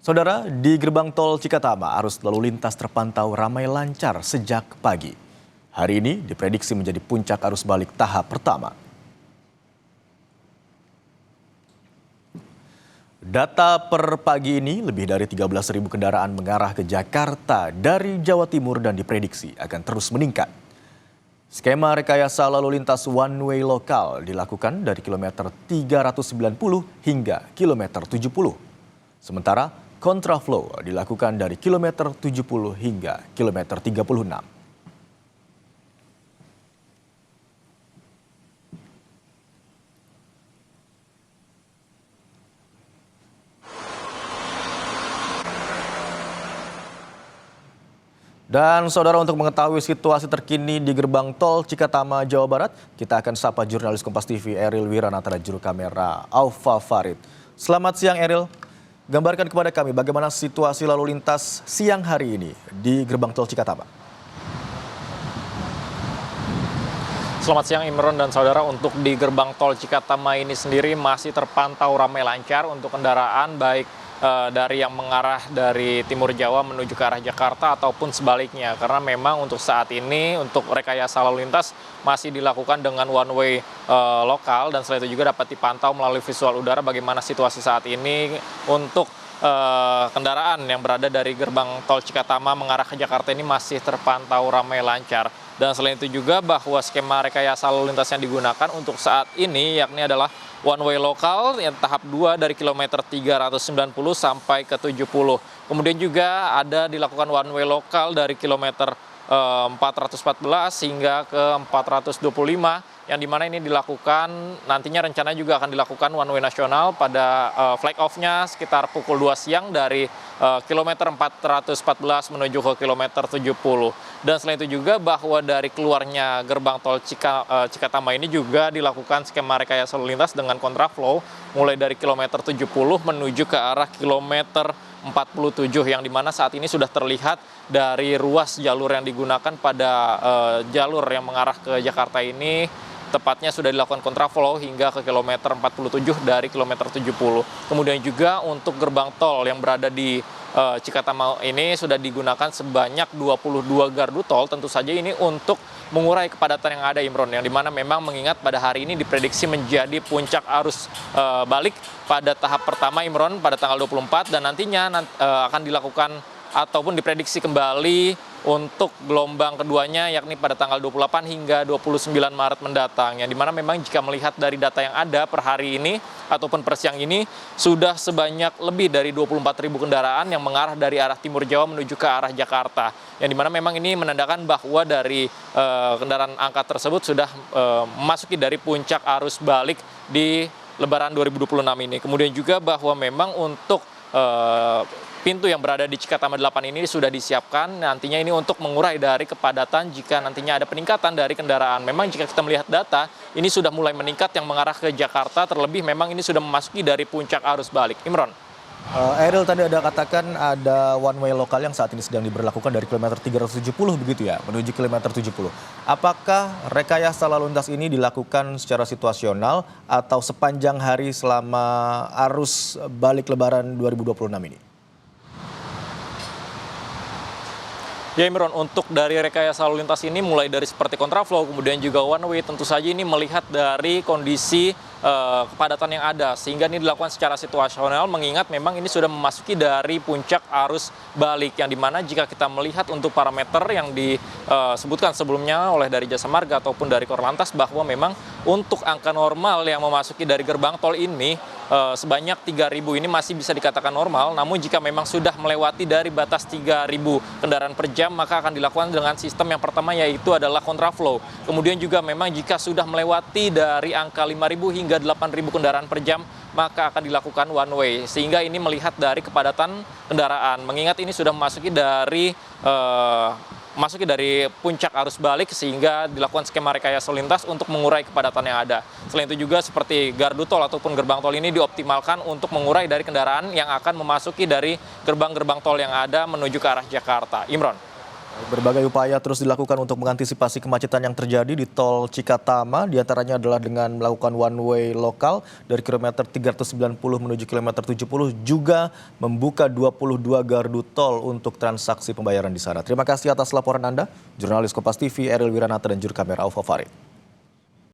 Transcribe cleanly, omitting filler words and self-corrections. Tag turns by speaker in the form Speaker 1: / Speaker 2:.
Speaker 1: Saudara, di gerbang tol Cikatama, arus lalu lintas terpantau ramai lancar sejak pagi. Hari ini diprediksi menjadi puncak arus balik tahap pertama. Data per pagi ini, lebih dari 13.000 kendaraan mengarah ke Jakarta dari Jawa Timur dan diprediksi akan terus meningkat. Skema rekayasa lalu lintas one way lokal dilakukan dari kilometer 390 hingga kilometer 70. Sementara kontraflow dilakukan dari kilometer 70 hingga kilometer 36. Dan saudara, untuk mengetahui situasi terkini di gerbang tol Cikatama, Jawa Barat, kita akan sapa jurnalis Kompas TV Eril Wiranata dan juru kamera Aufa Farid. Selamat siang Eril, gambarkan kepada kami bagaimana situasi lalu lintas siang hari ini di gerbang tol Cikatama.
Speaker 2: Selamat siang Imron dan saudara, untuk di gerbang tol Cikatama ini sendiri masih terpantau ramai lancar untuk kendaraan baik dari yang mengarah dari timur Jawa menuju ke arah Jakarta ataupun sebaliknya, karena memang untuk saat ini untuk rekayasa lalu lintas masih dilakukan dengan one way lokal, dan selain itu juga dapat dipantau melalui visual udara bagaimana situasi saat ini untuk kendaraan yang berada dari gerbang tol Cikatama mengarah ke Jakarta ini masih terpantau ramai lancar. Dan selain itu juga bahwa skema rekayasa lalu lintas yang digunakan untuk saat ini yakni adalah one way lokal yang tahap 2 dari kilometer 390 sampai ke 70. Kemudian juga ada dilakukan one way lokal dari kilometer 414 hingga ke 425, yang dimana ini dilakukan nantinya rencananya juga akan dilakukan one way nasional pada flag off-nya sekitar pukul 2 siang dari kilometer 414 menuju ke kilometer 70. Dan selain itu juga bahwa dari keluarnya gerbang tol Cikatama ini juga dilakukan skema rekayasa lalu lintas dengan kontraflow mulai dari kilometer 70 menuju ke arah kilometer 47, yang dimana saat ini sudah terlihat dari ruas jalur yang digunakan pada jalur yang mengarah ke Jakarta ini, tepatnya sudah dilakukan kontraflow hingga ke kilometer 47 dari kilometer 70. Kemudian juga untuk gerbang tol yang berada di Cikatama ini sudah digunakan sebanyak 22 gardu tol. Tentu saja ini untuk mengurai kepadatan yang ada, Imron, yang dimana memang mengingat pada hari ini diprediksi menjadi puncak arus balik pada tahap pertama, Imron, pada tanggal 24, dan nantinya akan dilakukan ataupun diprediksi kembali untuk gelombang keduanya yakni pada tanggal 28 hingga 29 Maret mendatang, yang dimana memang jika melihat dari data yang ada per hari ini ataupun per siang ini sudah sebanyak lebih dari 24.000 kendaraan yang mengarah dari arah timur Jawa menuju ke arah Jakarta, yang dimana memang ini menandakan bahwa dari kendaraan angkat tersebut sudah memasuki dari puncak arus balik di Lebaran 2026 ini. Kemudian juga bahwa memang untuk pintu yang berada di Cikatama 8 ini sudah disiapkan nantinya ini untuk mengurai dari kepadatan jika nantinya ada peningkatan dari kendaraan. Memang jika kita melihat data, ini sudah mulai meningkat yang mengarah ke Jakarta, terlebih memang ini sudah memasuki dari puncak arus balik. Imron.
Speaker 1: Eril, tadi ada katakan ada one way lokal yang saat ini sedang diberlakukan dari kilometer 370 begitu ya, menuju kilometer 70. Apakah rekayasa lalu lintas ini dilakukan secara situasional atau sepanjang hari selama arus balik Lebaran 2026 ini?
Speaker 2: Ya Imron, untuk dari rekayasa lalu lintas ini mulai dari seperti kontraflow, kemudian juga one way, tentu saja ini melihat dari kondisi kepadatan yang ada, sehingga ini dilakukan secara situasional mengingat memang ini sudah memasuki dari puncak arus balik, yang dimana jika kita melihat untuk parameter yang disebutkan sebelumnya oleh dari Jasa Marga ataupun dari Korlantas bahwa memang untuk angka normal yang memasuki dari gerbang tol ini sebanyak 3.000 ini masih bisa dikatakan normal, namun jika memang sudah melewati dari batas 3.000 kendaraan per jam maka akan dilakukan dengan sistem yang pertama yaitu adalah kontraflow. Kemudian juga memang jika sudah melewati dari angka 5.000 hingga 8.000 kendaraan per jam maka akan dilakukan one way, sehingga ini melihat dari kepadatan kendaraan mengingat ini sudah memasuki dari puncak arus balik, sehingga dilakukan skema rekayasa lalu lintas untuk mengurai kepadatan yang ada. Selain itu juga seperti gardu tol ataupun gerbang tol ini dioptimalkan untuk mengurai dari kendaraan yang akan memasuki dari gerbang-gerbang tol yang ada menuju ke arah Jakarta. Imron.
Speaker 1: Berbagai upaya terus dilakukan untuk mengantisipasi kemacetan yang terjadi di tol Cikatama, diantaranya adalah dengan melakukan one way lokal dari kilometer 390 menuju kilometer 70, juga membuka 22 gardu tol untuk transaksi pembayaran di sana. Terima kasih atas laporan Anda, jurnalis Kompas TV Eril Wiranata dan juru kamera Alfa Farid.